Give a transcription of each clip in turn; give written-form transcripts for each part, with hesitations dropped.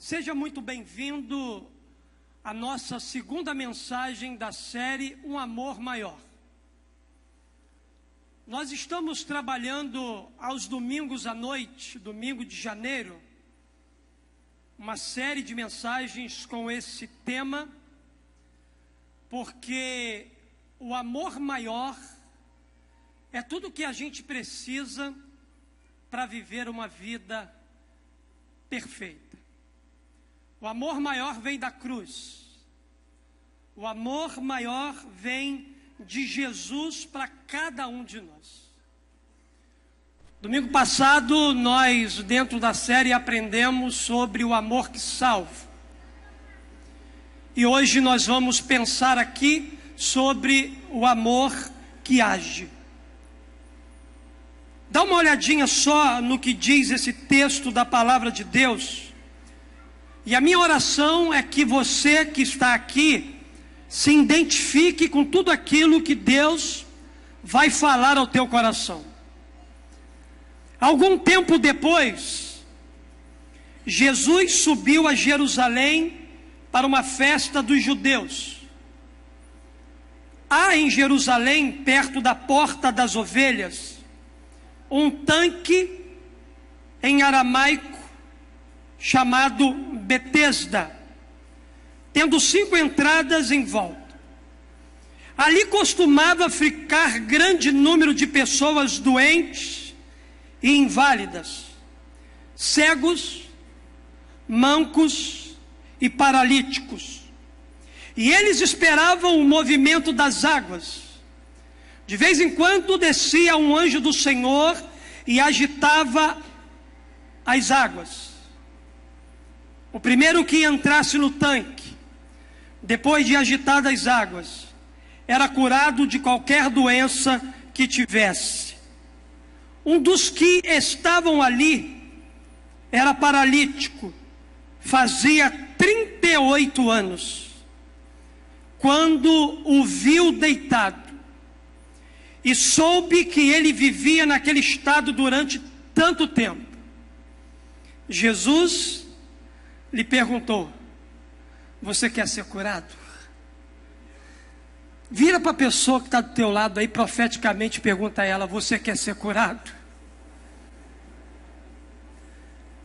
Seja muito bem-vindo à nossa segunda mensagem da série Um Amor Maior. Nós estamos trabalhando aos domingos à noite, domingo de janeiro, uma série de mensagens com esse tema, porque o amor maior é tudo que a gente precisa para viver uma vida perfeita. O amor maior vem da cruz. O amor maior vem de Jesus para cada um de nós. Domingo passado, nós, dentro da série, aprendemos sobre o amor que salva. E hoje nós vamos pensar aqui sobre o amor que age. Dá uma olhadinha só no que diz esse texto da palavra de Deus. E a minha oração é que você que está aqui se identifique com tudo aquilo que Deus vai falar ao teu coração. Algum tempo depois, Jesus subiu a Jerusalém para uma festa dos judeus. Há em Jerusalém, perto da Porta das Ovelhas, um tanque em aramaico chamado Betesda, tendo 5 entradas em volta. Ali costumava ficar grande número de pessoas doentes e inválidas, cegos, mancos e paralíticos. E eles esperavam o movimento das águas. De vez em quando descia um anjo do Senhor e agitava as águas. O primeiro que entrasse no tanque, depois de agitadas as águas, era curado de qualquer doença que tivesse. Um dos que estavam ali era paralítico, fazia 38 anos. Quando o viu deitado e soube que ele vivia naquele estado durante tanto tempo, Jesus lhe perguntou: você quer ser curado? Vira para a pessoa que está do teu lado aí, profeticamente pergunta a ela: você quer ser curado?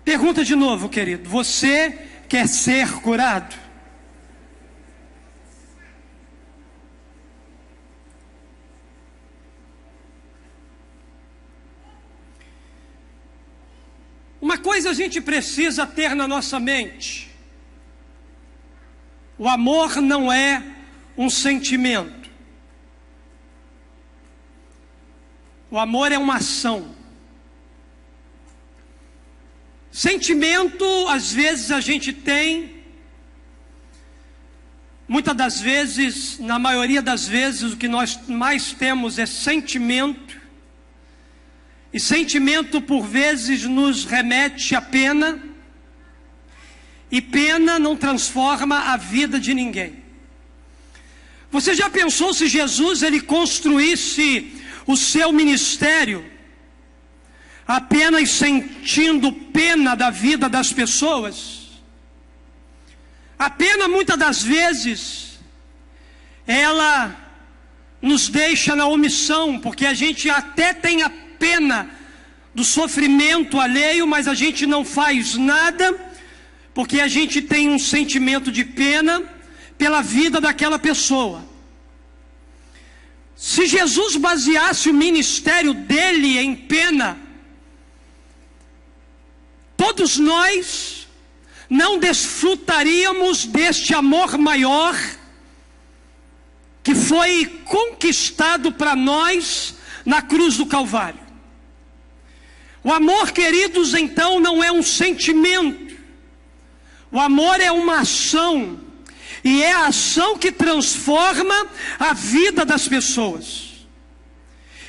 Pergunta de novo, querido: você quer ser curado? Uma coisa a gente precisa ter na nossa mente: o amor não é um sentimento. O amor é uma ação. Sentimento, às vezes a gente tem, muitas das vezes, na maioria das vezes, o que nós mais temos é sentimento. E sentimento, por vezes, nos remete à pena. E pena não transforma a vida de ninguém. Você já pensou se Jesus ele construísse o seu ministério apenas sentindo pena da vida das pessoas? A pena, muitas das vezes, ela nos deixa na omissão, porque a gente até tem a pena do sofrimento alheio, mas a gente não faz nada, porque a gente tem um sentimento de pena pela vida daquela pessoa. Se Jesus baseasse o ministério dele em pena, todos nós não desfrutaríamos deste amor maior que foi conquistado para nós na cruz do Calvário. O amor, queridos, então não é um sentimento. O amor é uma ação. E é a ação que transforma a vida das pessoas.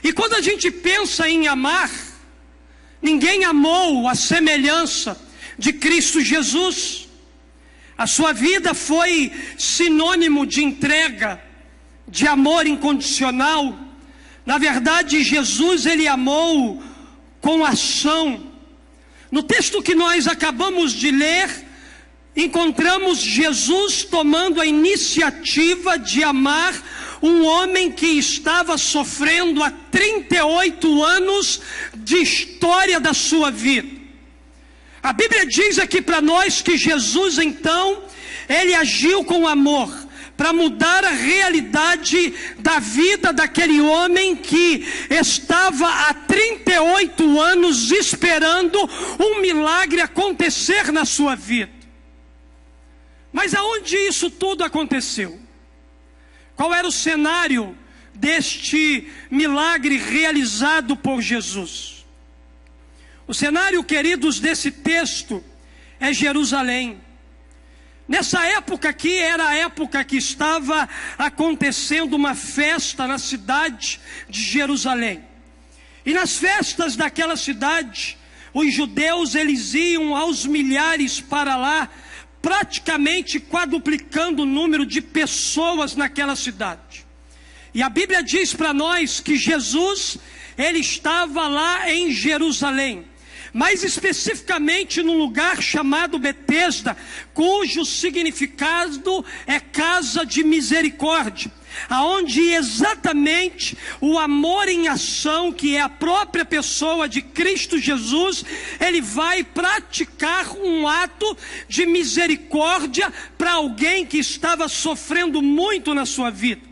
E quando a gente pensa em amar, ninguém amou a semelhança de Cristo Jesus. A sua vida foi sinônimo de entrega, de amor incondicional. Na verdade, Jesus, ele amou com ação. No texto que nós acabamos de ler, encontramos Jesus tomando a iniciativa de amar um homem que estava sofrendo há 38 anos de história da sua vida. A Bíblia diz aqui para nós que Jesus, então, ele agiu com amor para mudar a realidade da vida daquele homem que estava há 38 anos esperando um milagre acontecer na sua vida. Mas aonde isso tudo aconteceu? Qual era o cenário deste milagre realizado por Jesus? O cenário, queridos, desse texto é Jerusalém. Nessa época aqui, era a época que estava acontecendo uma festa na cidade de Jerusalém. E nas festas daquela cidade, os judeus, eles iam aos milhares para lá, praticamente quadruplicando o número de pessoas naquela cidade. E a Bíblia diz para nós que Jesus, ele estava lá em Jerusalém, mais especificamente num lugar chamado Betesda, cujo significado é casa de misericórdia, aonde exatamente o amor em ação, que é a própria pessoa de Cristo Jesus, ele vai praticar um ato de misericórdia para alguém que estava sofrendo muito na sua vida.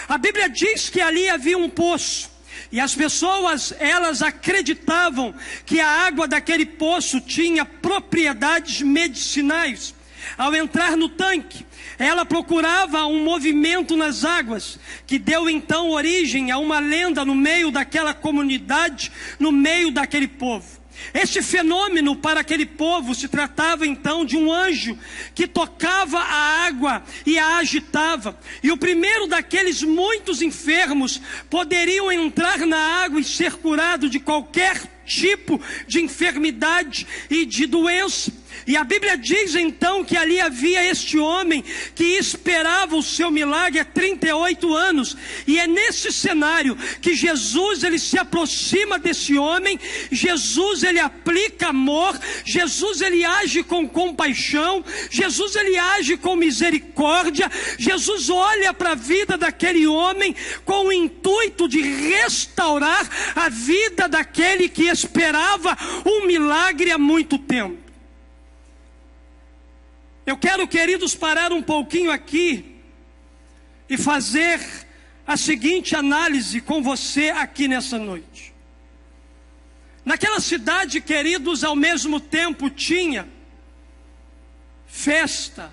A Bíblia diz que ali havia um poço, e as pessoas, elas acreditavam que a água daquele poço tinha propriedades medicinais. Ao entrar no tanque, ela procurava um movimento nas águas, que deu então origem a uma lenda no meio daquela comunidade, no meio daquele povo. Este fenômeno para aquele povo se tratava então de um anjo que tocava a água e a agitava. E o primeiro daqueles muitos enfermos poderiam entrar na água e ser curado de qualquer tipo de enfermidade e de doença. E a Bíblia diz então que ali havia este homem que esperava o seu milagre há 38 anos. E é nesse cenário que Jesus, ele se aproxima desse homem. Jesus, ele aplica amor. Jesus, ele age com compaixão. Jesus, ele age com misericórdia. Jesus olha para a vida daquele homem com o intuito de restaurar a vida daquele que esperava um milagre há muito tempo. Eu quero, queridos, parar um pouquinho aqui e fazer a seguinte análise com você aqui nessa noite. Naquela cidade, queridos, ao mesmo tempo tinha festa,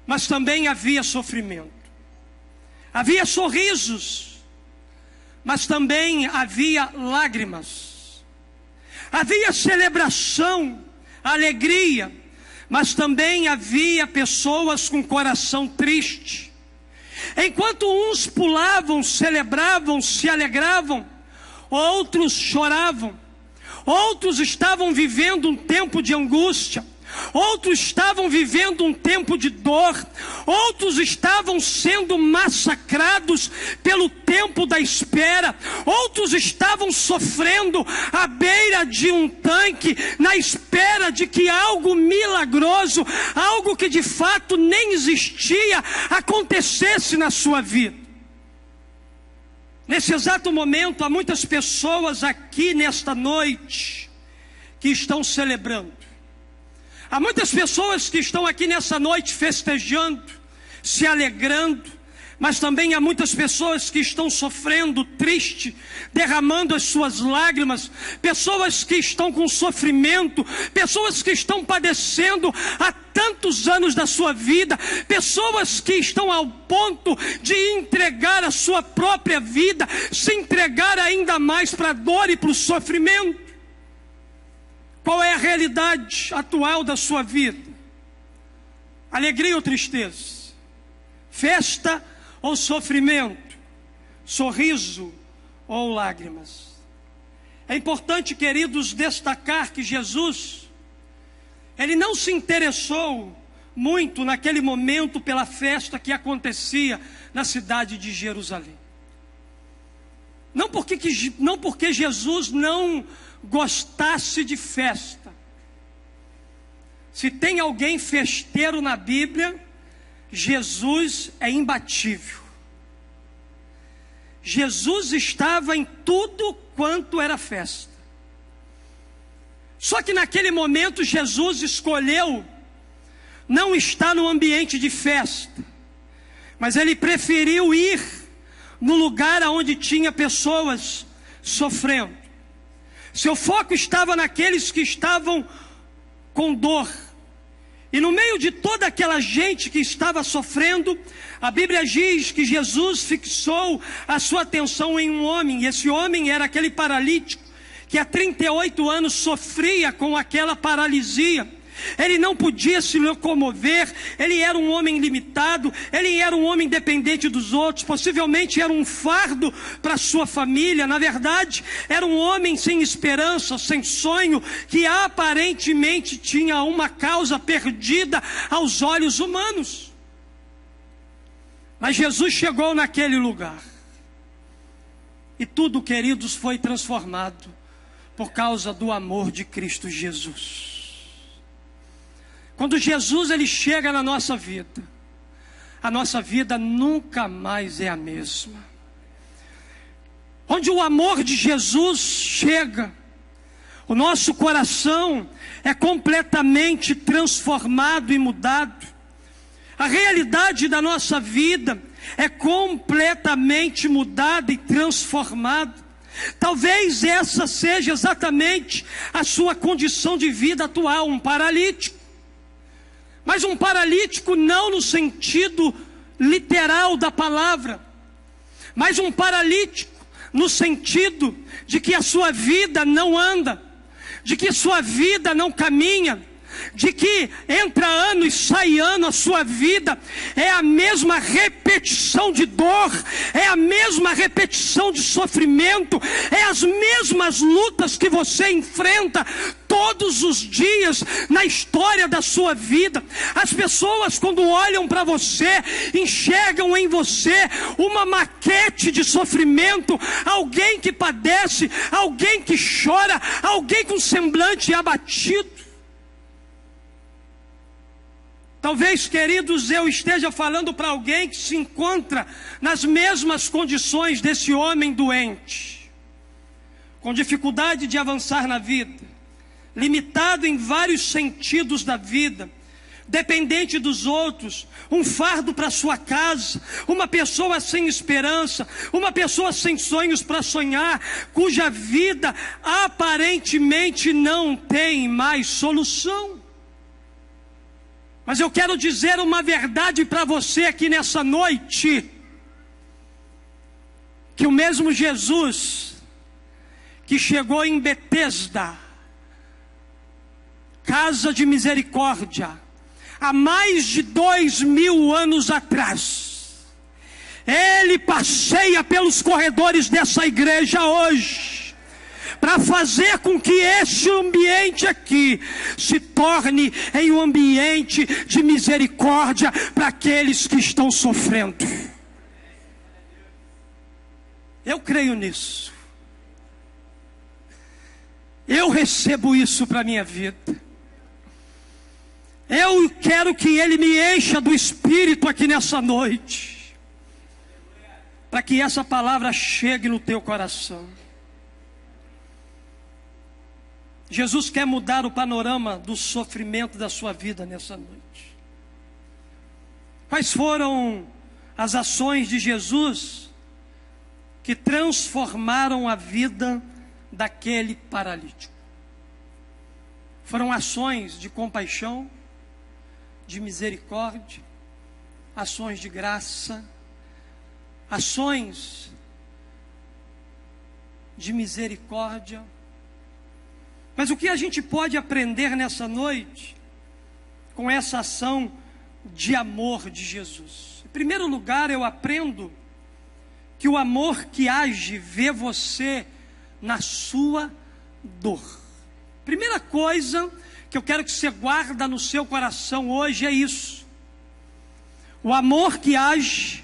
mas também havia sofrimento. Havia sorrisos, mas também havia lágrimas. Havia celebração, alegria, mas também havia pessoas com coração triste. Enquanto uns pulavam, celebravam, se alegravam, outros choravam. Outros estavam vivendo um tempo de angústia. Outros estavam vivendo um tempo de dor. Outros estavam sendo massacrados pelo tempo da espera. Outros estavam sofrendo à beira de um tanque, na espera de que algo milagroso, algo que de fato nem existia, acontecesse na sua vida. Nesse exato momento, há muitas pessoas aqui nesta noite que estão celebrando. Há muitas pessoas que estão aqui nessa noite festejando, se alegrando, mas também há muitas pessoas que estão sofrendo, triste, derramando as suas lágrimas, pessoas que estão com sofrimento, pessoas que estão padecendo há tantos anos da sua vida, pessoas que estão ao ponto de entregar a sua própria vida, se entregar ainda mais para a dor e para o sofrimento. Qual é a realidade atual da sua vida? Alegria ou tristeza? Festa ou sofrimento? Sorriso ou lágrimas? É importante, queridos, destacar que Jesus, ele não se interessou muito naquele momento pela festa que acontecia na cidade de Jerusalém. Não porque Jesus não gostasse de festa. Se tem alguém festeiro na Bíblia, Jesus é imbatível. Jesus estava em tudo quanto era festa. Só que naquele momento Jesus escolheu não estar no ambiente de festa, mas ele preferiu ir no lugar onde tinha pessoas sofrendo. Seu foco estava naqueles que estavam com dor. E no meio de toda aquela gente que estava sofrendo, a Bíblia diz que Jesus fixou a sua atenção em um homem. E esse homem era aquele paralítico que há 38 anos sofria com aquela paralisia. Ele não podia se locomover, ele era um homem limitado, ele era um homem dependente dos outros, possivelmente era um fardo para sua família. Na verdade, era um homem sem esperança, sem sonho, que aparentemente tinha uma causa perdida aos olhos humanos. Mas Jesus chegou naquele lugar, e tudo, queridos, foi transformado por causa do amor de Cristo Jesus. Quando Jesus ele chega na nossa vida, a nossa vida nunca mais é a mesma. Onde o amor de Jesus chega, o nosso coração é completamente transformado e mudado. A realidade da nossa vida é completamente mudada e transformada. Talvez essa seja exatamente a sua condição de vida atual, um paralítico. Mas um paralítico não no sentido literal da palavra, mas um paralítico no sentido de que a sua vida não anda, de que sua vida não caminha, de que entra ano e sai ano, a sua vida é a mesma repetição de dor, é a mesma repetição de sofrimento, é as mesmas lutas que você enfrenta todos os dias na história da sua vida. As pessoas, quando olham para você, enxergam em você uma maquete de sofrimento, alguém que padece, alguém que chora, alguém com semblante abatido. Talvez, queridos, eu esteja falando para alguém que se encontra nas mesmas condições desse homem doente, com dificuldade de avançar na vida, limitado em vários sentidos da vida, dependente dos outros, um fardo para sua casa, uma pessoa sem esperança, uma pessoa sem sonhos para sonhar, cuja vida aparentemente não tem mais solução. Mas eu quero dizer uma verdade para você aqui nessa noite, que o mesmo Jesus que chegou em Betesda, casa de misericórdia, há mais de 2000 anos atrás, ele passeia pelos corredores dessa igreja hoje, para fazer com que este ambiente aqui se torne em um ambiente de misericórdia para aqueles que estão sofrendo. Eu creio nisso. Eu recebo isso para a minha vida. Eu quero que Ele me encha do Espírito aqui nessa noite, para que essa palavra chegue no teu coração. Jesus quer mudar o panorama do sofrimento da sua vida nessa noite. Quais foram as ações de Jesus que transformaram a vida daquele paralítico? Foram ações de compaixão, de misericórdia, ações de graça, ações de misericórdia. Mas o que a gente pode aprender nessa noite com essa ação de amor de Jesus? Em primeiro lugar, eu aprendo que o amor que age vê você na sua dor. Primeira coisa que eu quero que você guarda no seu coração hoje é isso. O amor que age,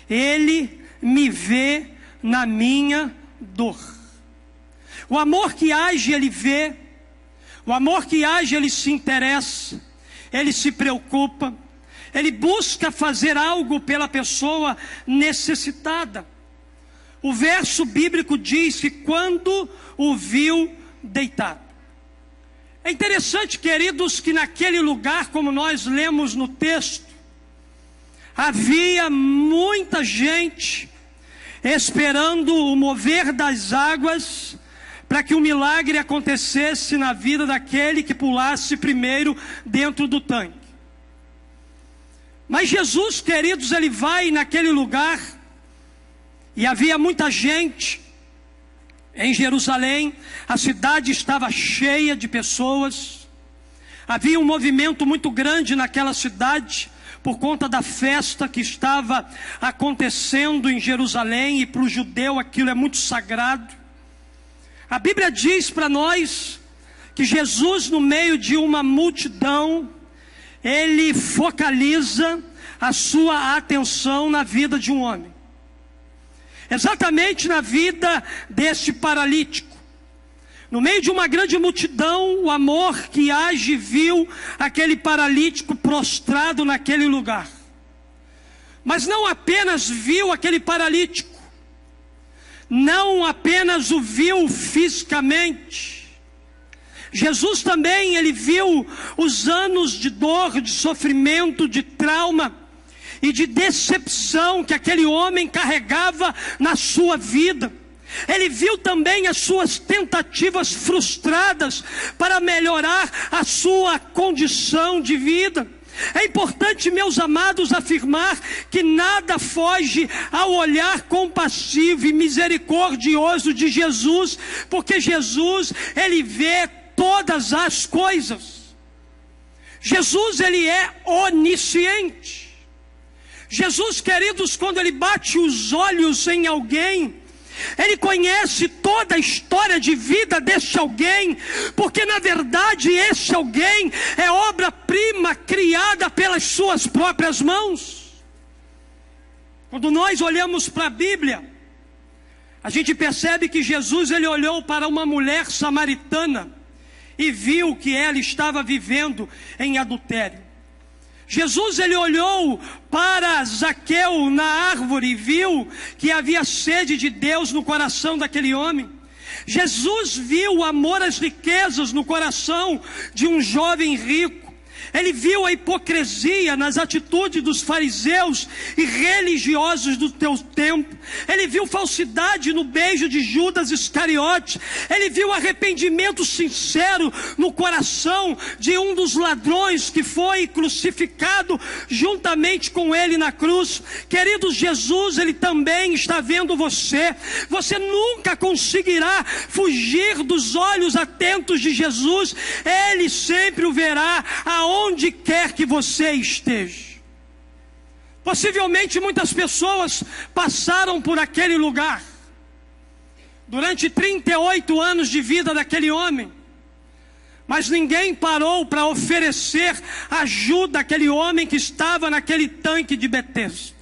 ele me vê na minha dor. O amor que age, ele vê O amor que age, ele se interessa, ele se preocupa, ele busca fazer algo pela pessoa necessitada. O verso bíblico diz que quando o viu deitado. É interessante, queridos, que naquele lugar, como nós lemos no texto, havia muita gente esperando o mover das águas para que o milagre acontecesse na vida daquele que pulasse primeiro dentro do tanque. Mas Jesus, queridos, ele vai naquele lugar, e havia muita gente em Jerusalém, a cidade estava cheia de pessoas, havia um movimento muito grande naquela cidade, por conta da festa que estava acontecendo em Jerusalém, e para o judeu aquilo é muito sagrado. A Bíblia diz para nós que Jesus, no meio de uma multidão, ele focaliza a sua atenção na vida de um homem. Exatamente na vida deste paralítico. No meio de uma grande multidão, o amor que age viu aquele paralítico prostrado naquele lugar. Mas não apenas viu aquele paralítico, não apenas o viu fisicamente. Jesus também, ele viu os anos de dor, de sofrimento, de trauma e de decepção que aquele homem carregava na sua vida. Ele viu também as suas tentativas frustradas para melhorar a sua condição de vida. É importante, meus amados, afirmar que nada foge ao olhar compassivo e misericordioso de Jesus, porque Jesus, ele vê todas as coisas. Jesus, ele é onisciente. Jesus, queridos, quando ele bate os olhos em alguém, ele conhece toda a história de vida deste alguém, porque na verdade esse alguém é obra-prima criada pelas suas próprias mãos. Quando nós olhamos para a Bíblia, a gente percebe que Jesus, ele olhou para uma mulher samaritana e viu que ela estava vivendo em adultério. Jesus, ele olhou para Zaqueu na árvore e viu que havia sede de Deus no coração daquele homem. Jesus viu o amor às riquezas no coração de um jovem rico. Ele viu a hipocrisia nas atitudes dos fariseus e religiosos do teu tempo. Ele viu falsidade no beijo de Judas Iscariote. Ele viu arrependimento sincero no coração de um dos ladrões que foi crucificado juntamente com ele na cruz. Queridos, Jesus, ele também está vendo você. Você nunca conseguirá fugir dos olhos atentos de Jesus. Ele sempre o verá aonde quer que você esteja. Possivelmente muitas pessoas passaram por aquele lugar durante 38 anos de vida daquele homem, mas ninguém parou para oferecer ajuda àquele homem que estava naquele tanque de Betesda.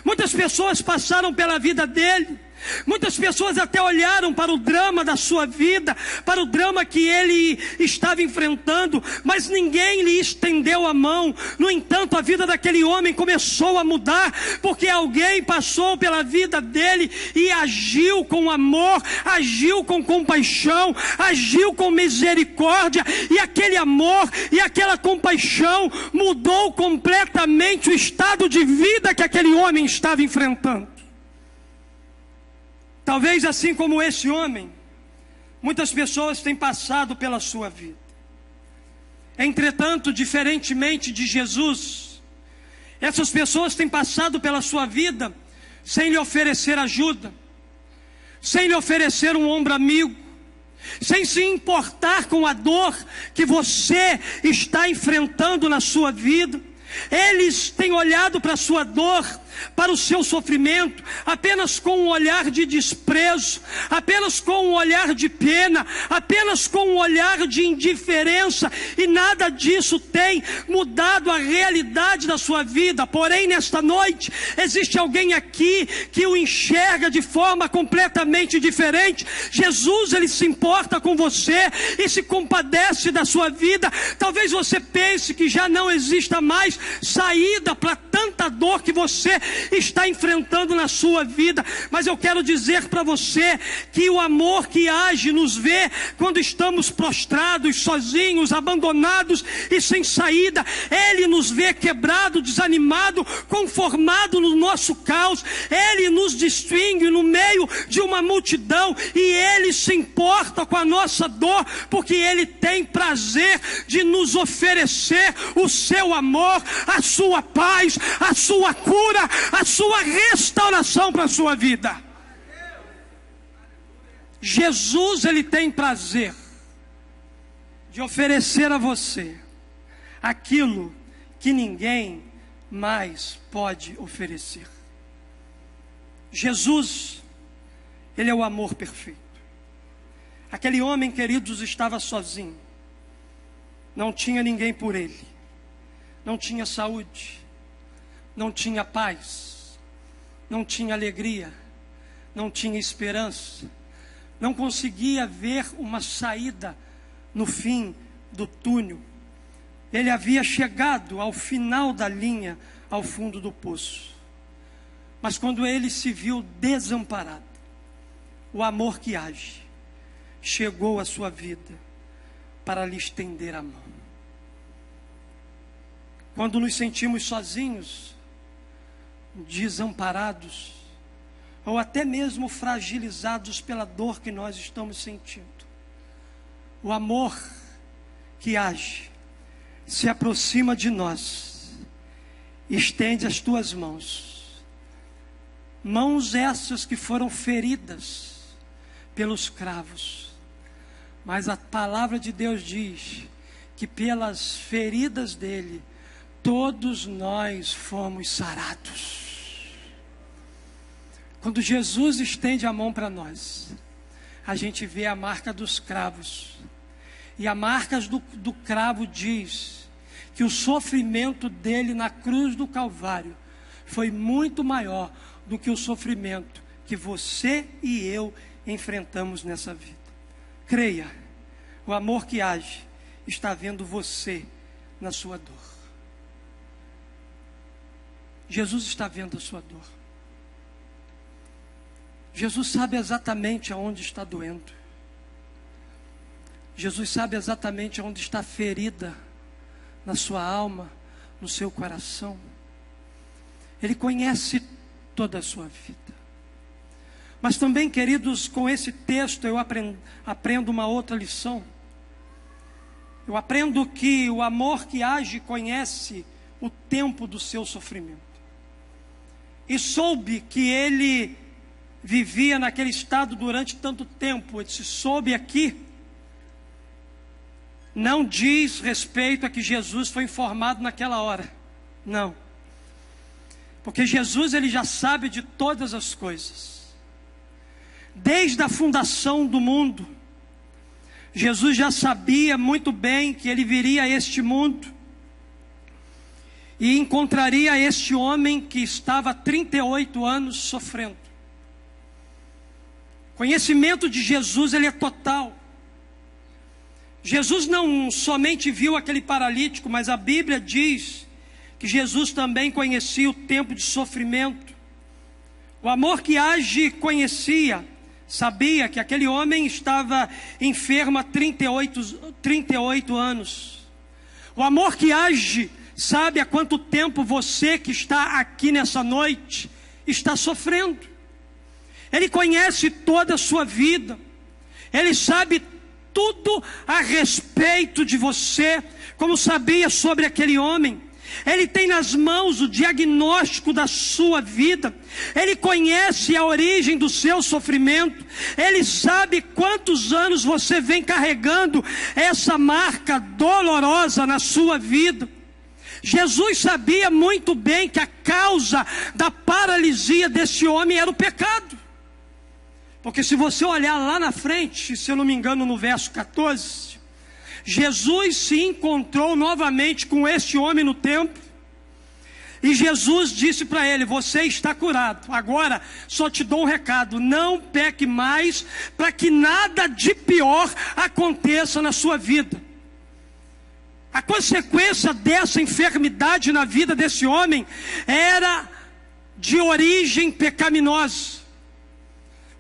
Muitas pessoas passaram pela vida dele. Muitas pessoas até olharam para o drama da sua vida, para o drama que ele estava enfrentando, mas ninguém lhe estendeu a mão. No entanto, a vida daquele homem começou a mudar, porque alguém passou pela vida dele e agiu com amor, agiu com compaixão, agiu com misericórdia, e aquele amor e aquela compaixão mudou completamente o estado de vida que aquele homem estava enfrentando. Talvez assim como esse homem, muitas pessoas têm passado pela sua vida. Entretanto, diferentemente de Jesus, essas pessoas têm passado pela sua vida sem lhe oferecer ajuda, sem lhe oferecer um ombro amigo, sem se importar com a dor que você está enfrentando na sua vida. Eles têm olhado para a sua dor para o seu sofrimento, apenas com um olhar de desprezo, apenas com um olhar de pena, apenas com um olhar de indiferença, e nada disso tem mudado a realidade da sua vida. Porém, nesta noite, existe alguém aqui que o enxerga de forma completamente diferente. Jesus, ele se importa com você e se compadece da sua vida. Talvez você pense que já não exista mais saída para tanta dor que você está enfrentando na sua vida, mas eu quero dizer para você que o amor que age nos vê quando estamos prostrados, sozinhos, abandonados e sem saída. Ele nos vê quebrado, desanimado, conformado no nosso caos. Ele nos distingue no meio de uma multidão e ele se importa com a nossa dor, porque ele tem prazer de nos oferecer o seu amor, a sua paz, a sua cura, a sua restauração para a sua vida. Jesus, ele tem prazer de oferecer a você aquilo que ninguém mais pode oferecer. Jesus, ele é o amor perfeito. Aquele homem, queridos, estava sozinho. Não tinha ninguém por ele. Não tinha saúde. Não tinha paz. Não tinha alegria. Não tinha esperança. Não conseguia ver uma saída no fim do túnel. Ele havia chegado ao final da linha, ao fundo do poço. Mas quando ele se viu desamparado, o amor que age chegou à sua vida para lhe estender a mão. Quando nos sentimos sozinhos, desamparados, ou até mesmo fragilizados pela dor que nós estamos sentindo, o amor que age se aproxima de nós, estende as tuas mãos, mãos essas que foram feridas pelos cravos, mas a palavra de Deus diz que pelas feridas dele, todos nós fomos sarados. Quando Jesus estende a mão para nós, a gente vê a marca dos cravos. E a marca do cravo diz que o sofrimento dele na cruz do Calvário foi muito maior do que o sofrimento que você e eu enfrentamos nessa vida. Creia, o amor que age está vendo você na sua dor. Jesus está vendo a sua dor. Jesus sabe exatamente aonde está doendo. Jesus sabe exatamente aonde está ferida na sua alma, no seu coração. Ele conhece toda a sua vida. Mas também, queridos, com esse texto eu aprendo uma outra lição. Eu aprendo que o amor que age conhece o tempo do seu sofrimento. E soube que ele vivia naquele estado durante tanto tempo. Esse soube aqui não diz respeito a que Jesus foi informado naquela hora. Não. Porque Jesus, ele já sabe de todas as coisas. Desde a fundação do mundo, Jesus já sabia muito bem que ele viria a este mundo e encontraria este homem que estava há 38 anos sofrendo. O conhecimento de Jesus, ele é total. Jesus não somente viu aquele paralítico, mas a Bíblia diz que Jesus também conhecia o tempo de sofrimento. O amor que age conhecia, sabia que aquele homem estava enfermo há 38 anos. O amor que age sabe há quanto tempo você que está aqui nessa noite está sofrendo. Ele conhece toda a sua vida. Ele sabe tudo a respeito de você, como sabia sobre aquele homem. Ele tem nas mãos o diagnóstico da sua vida. Ele conhece a origem do seu sofrimento. Ele sabe quantos anos você vem carregando essa marca dolorosa na sua vida. Jesus sabia muito bem que a causa da paralisia desse homem era o pecado. Porque se você olhar lá na frente, se eu não me engano no verso 14, Jesus se encontrou novamente com este homem no templo. E Jesus disse para ele: você está curado. Agora só te dou um recado: não peque mais, para que nada de pior aconteça na sua vida. A consequência dessa enfermidade na vida desse homem era de origem pecaminosa.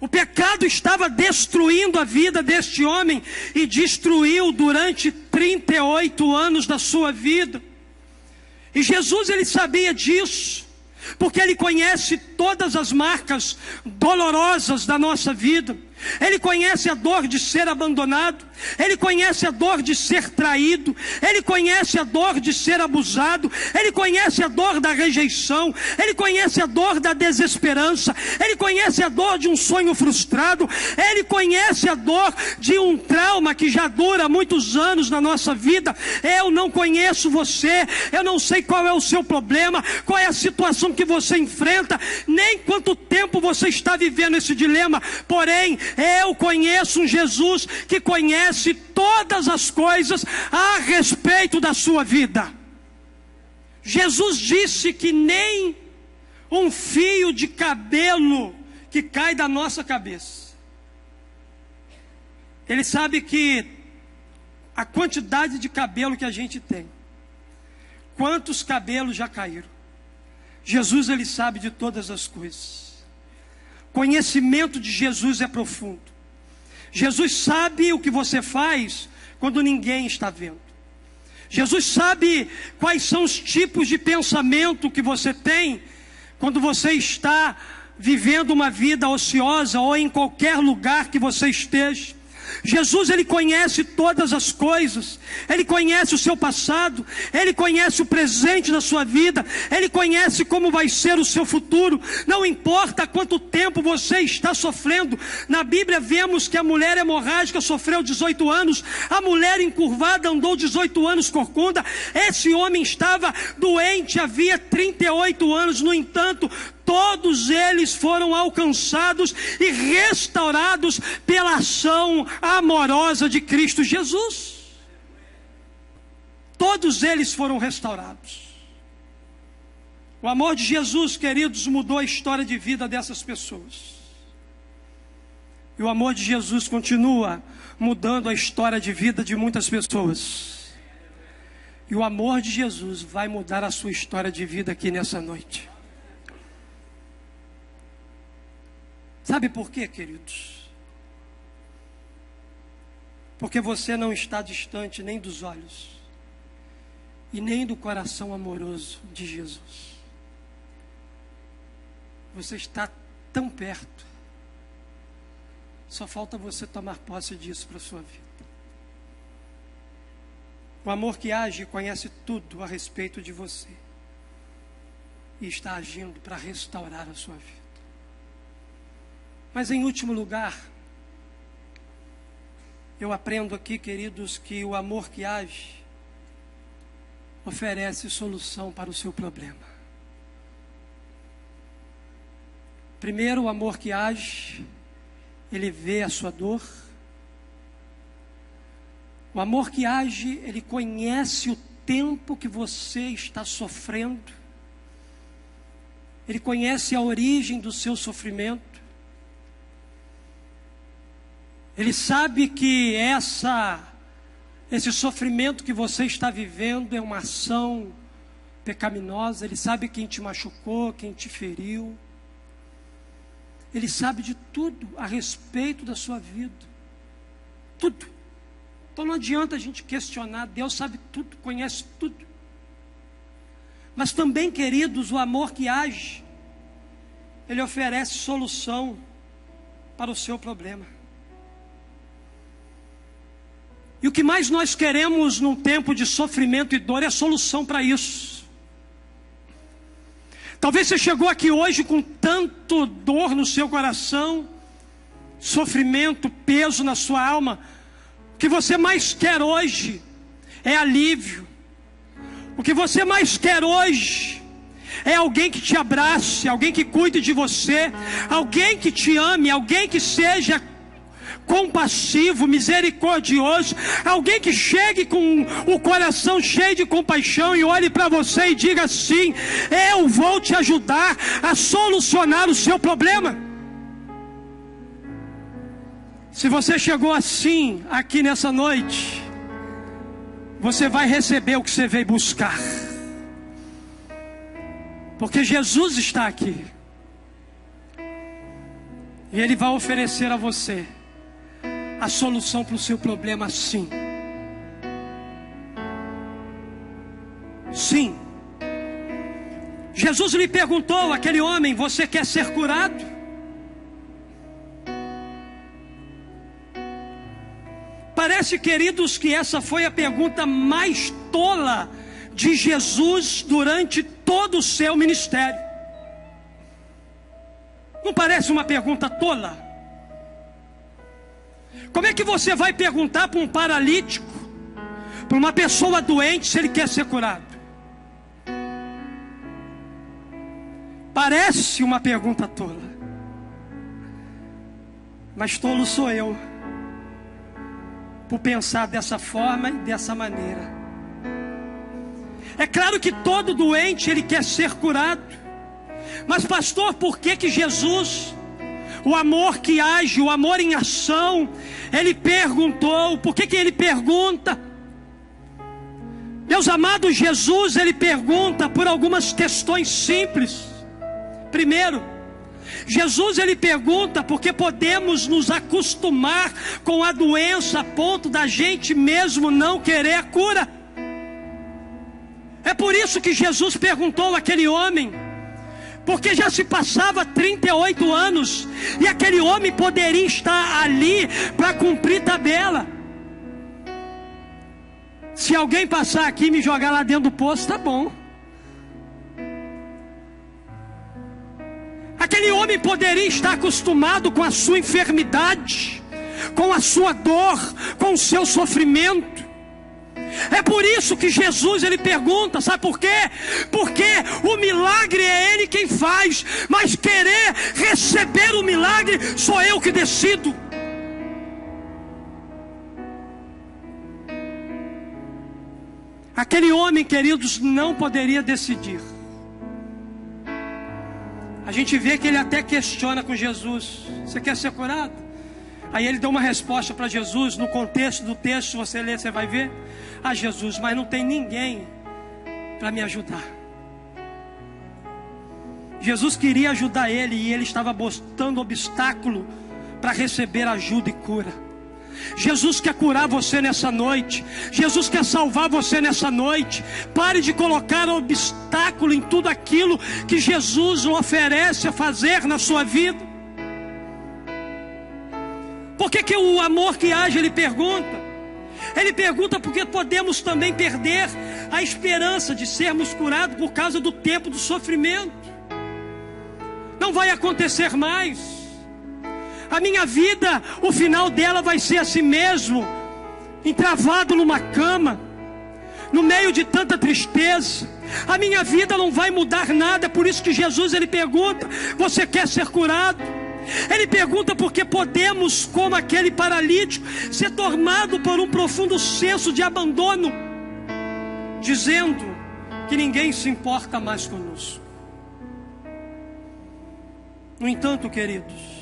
O pecado estava destruindo a vida deste homem e destruiu durante 38 anos da sua vida. E Jesus, ele sabia disso, porque ele conhece todas as marcas dolorosas da nossa vida. Ele conhece a dor de ser abandonado, ele conhece a dor de ser traído, ele conhece a dor de ser abusado, ele conhece a dor da rejeição, ele conhece a dor da desesperança, ele conhece a dor de um sonho frustrado, ele conhece a dor de um trauma que já dura muitos anos na nossa vida. Eu não conheço você, eu não sei qual é o seu problema, qual é a situação que você enfrenta, nem quanto tempo você está vivendo esse dilema, porém, eu conheço um Jesus que conhece todas as coisas a respeito da sua vida. Jesus disse que nem um fio de cabelo que cai da nossa cabeça. Ele sabe que a quantidade de cabelo que a gente tem, quantos cabelos já caíram. Jesus, ele sabe de todas as coisas. Conhecimento de Jesus é profundo. Jesus sabe o que você faz quando ninguém está vendo. Jesus sabe quais são os tipos de pensamento que você tem quando você está vivendo uma vida ociosa ou em qualquer lugar que você esteja. Jesus, ele conhece todas as coisas, ele conhece o seu passado, ele conhece o presente da sua vida, ele conhece como vai ser o seu futuro. Não importa quanto tempo você está sofrendo. Na Bíblia vemos que a mulher hemorrágica sofreu 18 anos, a mulher encurvada andou 18 anos corcunda, esse homem estava doente havia 38 anos, no entanto, todos eles foram alcançados e restaurados pela ação amorosa de Cristo Jesus. Todos eles foram restaurados. O amor de Jesus, queridos, mudou a história de vida dessas pessoas. E o amor de Jesus continua mudando a história de vida de muitas pessoas. E o amor de Jesus vai mudar a sua história de vida aqui nessa noite. Sabe por quê, queridos? Porque você não está distante nem dos olhos e nem do coração amoroso de Jesus. Você está tão perto. Só falta você tomar posse disso para a sua vida. O amor que age conhece tudo a respeito de você e está agindo para restaurar a sua vida. Mas em último lugar, eu aprendo aqui, queridos, que o amor que age oferece solução para o seu problema. Primeiro, o amor que age, ele vê a sua dor. O amor que age, ele conhece o tempo que você está sofrendo. Ele conhece a origem do seu sofrimento. Ele sabe que esse sofrimento que você está vivendo é uma ação pecaminosa. Ele sabe quem te machucou, quem te feriu. Ele sabe de tudo a respeito da sua vida. Tudo. Então não adianta a gente questionar. Deus sabe tudo, conhece tudo. Mas também, queridos, o amor que age, ele oferece solução para o seu problema. E o que mais nós queremos num tempo de sofrimento e dor é a solução para isso. Talvez você chegou aqui hoje com tanto dor no seu coração, sofrimento, peso na sua alma. O que você mais quer hoje é alívio. O que você mais quer hoje é alguém que te abrace, alguém que cuide de você, alguém que te ame, alguém que seja compassivo, misericordioso, alguém que chegue com o coração cheio de compaixão e olhe para você e diga assim: eu vou te ajudar a solucionar o seu problema. Se você chegou assim aqui nessa noite, você vai receber o que você veio buscar, porque Jesus está aqui e Ele vai oferecer a você a solução para o seu problema, sim. Sim. Jesus lhe perguntou àquele homem: você quer ser curado? Parece, queridos, que essa foi a pergunta mais tola de Jesus durante todo o seu ministério. Não parece uma pergunta tola? Como é que você vai perguntar para um paralítico, para uma pessoa doente, se ele quer ser curado? Parece uma pergunta tola, mas tolo sou eu por pensar dessa forma e dessa maneira. É claro que todo doente ele quer ser curado, mas pastor, por que Jesus, o amor que age, o amor em ação, ele perguntou? Por que ele pergunta? Meus amados, Jesus ele pergunta por algumas questões simples. Primeiro, Jesus ele pergunta porque podemos nos acostumar com a doença a ponto da gente mesmo não querer a cura. É por isso que Jesus perguntou àquele homem, porque já se passava 38 anos e aquele homem poderia estar ali para cumprir tabela. Se alguém passar aqui e me jogar lá dentro do poço, tá bom. Aquele homem poderia estar acostumado com a sua enfermidade, com a sua dor, com o seu sofrimento. É por isso que Jesus ele pergunta, sabe por quê? Porque o milagre é Ele quem faz, mas querer receber o milagre sou eu que decido. Aquele homem, queridos, não poderia decidir. A gente vê que ele até questiona com Jesus: você quer ser curado? Aí ele dá uma resposta para Jesus, no contexto do texto, se você ler, você vai ver: ah, Jesus, mas não tem ninguém para me ajudar. Jesus queria ajudar ele e ele estava botando obstáculo para receber ajuda e cura. Jesus quer curar você nessa noite. Jesus quer salvar você nessa noite. Pare de colocar obstáculo em tudo aquilo que Jesus oferece a fazer na sua vida. Por que o amor que age, ele pergunta? Ele pergunta porque podemos também perder a esperança de sermos curados por causa do tempo do sofrimento. Não vai acontecer mais. A minha vida, o final dela vai ser assim mesmo, entravado numa cama, no meio de tanta tristeza. A minha vida não vai mudar nada. Por isso que Jesus ele pergunta: você quer ser curado? Ele pergunta porque podemos, como aquele paralítico, ser tomado por um profundo senso de abandono, dizendo que ninguém se importa mais conosco. No entanto, queridos,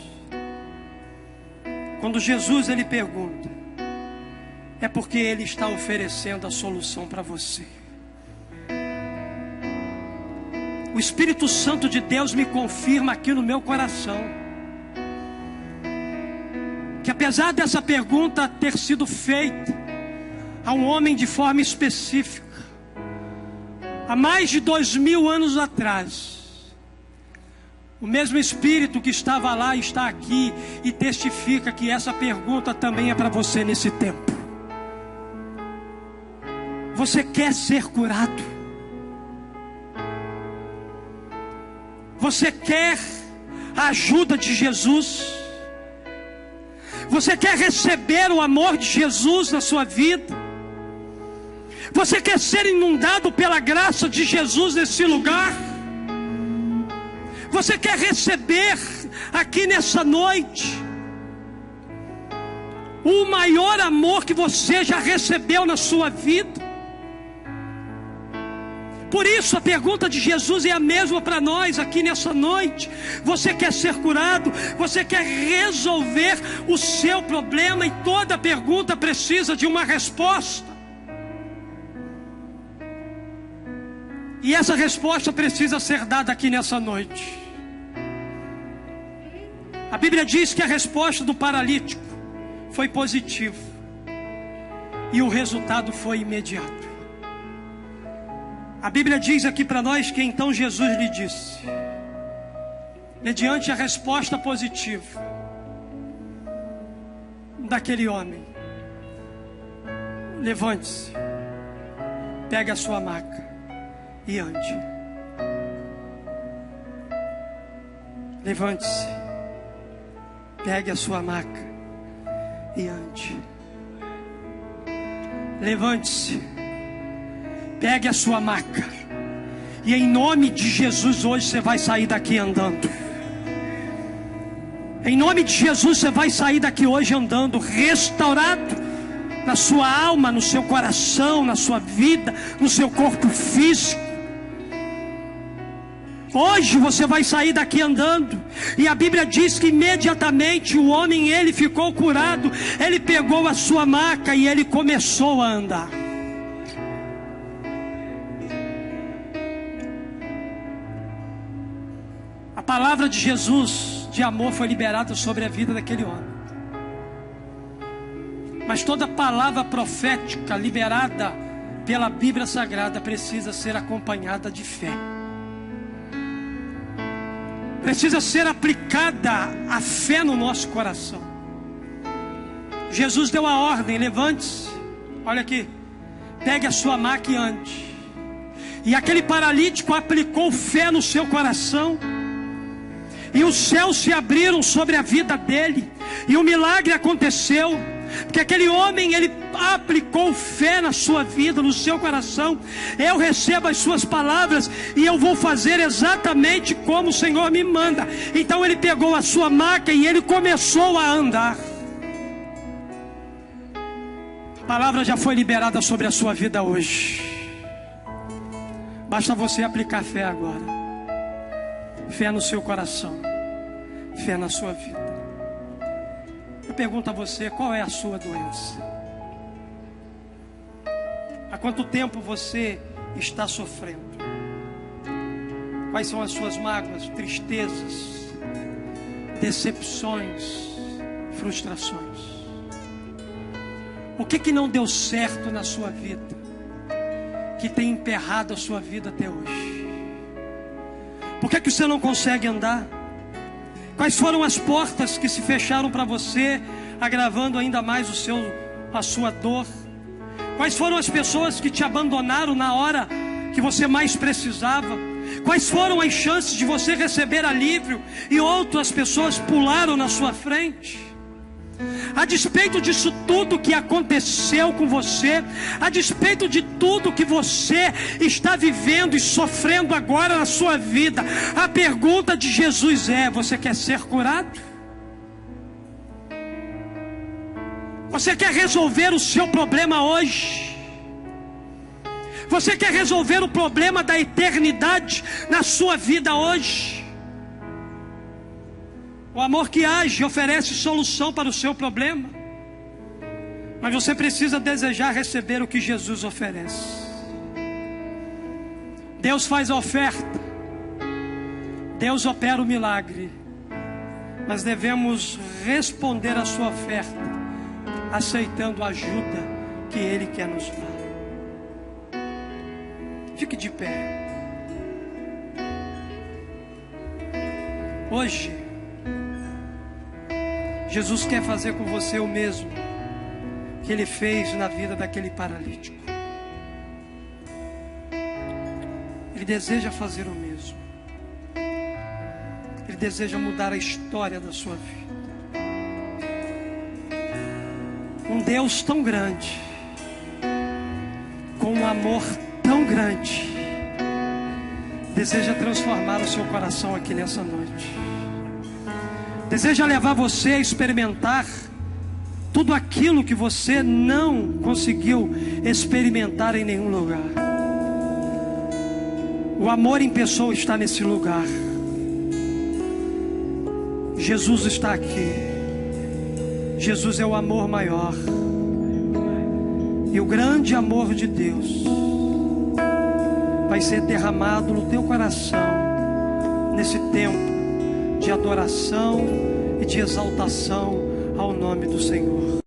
quando Jesus ele pergunta, é porque ele está oferecendo a solução para você. O Espírito Santo de Deus me confirma aqui no meu coração que apesar dessa pergunta ter sido feita a um homem de forma específica, há mais de 2000 anos atrás, o mesmo Espírito que estava lá está aqui e testifica que essa pergunta também é para você nesse tempo. Você quer ser curado? Você quer a ajuda de Jesus? Você quer receber o amor de Jesus na sua vida? Você quer ser inundado pela graça de Jesus nesse lugar? Você quer receber aqui nessa noite o maior amor que você já recebeu na sua vida? Por isso a pergunta de Jesus é a mesma para nós aqui nessa noite. Você quer ser curado? Você quer resolver o seu problema? E toda pergunta precisa de uma resposta. E essa resposta precisa ser dada aqui nessa noite. A Bíblia diz que a resposta do paralítico foi positiva. E o resultado foi imediato. A Bíblia diz aqui para nós que então Jesus lhe disse, mediante a resposta positiva daquele homem: levante-se, pegue a sua maca e ande. Levante-se, pegue a sua maca e ande. Levante-se, pegue a sua maca, e em nome de Jesus hoje você vai sair daqui andando. Em nome de Jesus você vai sair daqui hoje andando, restaurado na sua alma, no seu coração, na sua vida, no seu corpo físico. Hoje você vai sair daqui andando. E a Bíblia diz que imediatamente o homem, ele ficou curado. Ele pegou a sua maca e ele começou a andar. A palavra de Jesus de amor foi liberada sobre a vida daquele homem. Mas toda palavra profética liberada pela Bíblia Sagrada precisa ser acompanhada de fé. Precisa ser aplicada a fé no nosso coração. Jesus deu a ordem: levante-se, olha aqui, pegue a sua maca e ande. E aquele paralítico aplicou fé no seu coração, e os céus se abriram sobre a vida dele, e o milagre aconteceu. Porque aquele homem, ele aplicou fé na sua vida, no seu coração. Eu recebo as suas palavras e eu vou fazer exatamente como o Senhor me manda. Então ele pegou a sua maca e ele começou a andar. A palavra já foi liberada sobre a sua vida hoje. Basta você aplicar fé agora. Fé no seu coração, fé na sua vida. Eu pergunto a você, qual é a sua doença? Há quanto tempo você está sofrendo? Quais são as suas mágoas, tristezas, decepções, frustrações? O que não deu certo na sua vida, que tem emperrado a sua vida até hoje? Por que você não consegue andar? Quais foram as portas que se fecharam para você, agravando ainda mais a sua dor? Quais foram as pessoas que te abandonaram na hora que você mais precisava? Quais foram as chances de você receber alívio e outras pessoas pularam na sua frente? A despeito disso tudo que aconteceu com você, a despeito de tudo que você está vivendo e sofrendo agora na sua vida, a pergunta de Jesus é: você quer ser curado? Você quer resolver o seu problema hoje? Você quer resolver o problema da eternidade na sua vida hoje? O amor que age oferece solução para o seu problema, mas você precisa desejar receber o que Jesus oferece. Deus faz a oferta, Deus opera o milagre, mas devemos responder a sua oferta, aceitando a ajuda que Ele quer nos dar. Fique de pé. Hoje Jesus quer fazer com você o mesmo que Ele fez na vida daquele paralítico. Ele deseja fazer o mesmo. Ele deseja mudar a história da sua vida. Um Deus tão grande com um amor tão grande, deseja transformar o seu coração aqui nessa noite. Deseja levar você a experimentar tudo aquilo que você não conseguiu experimentar em nenhum lugar. O amor em pessoa está nesse lugar. Jesus está aqui. Jesus é o amor maior. E o grande amor de Deus vai ser derramado no teu coração nesse tempo de adoração e de exaltação ao nome do Senhor.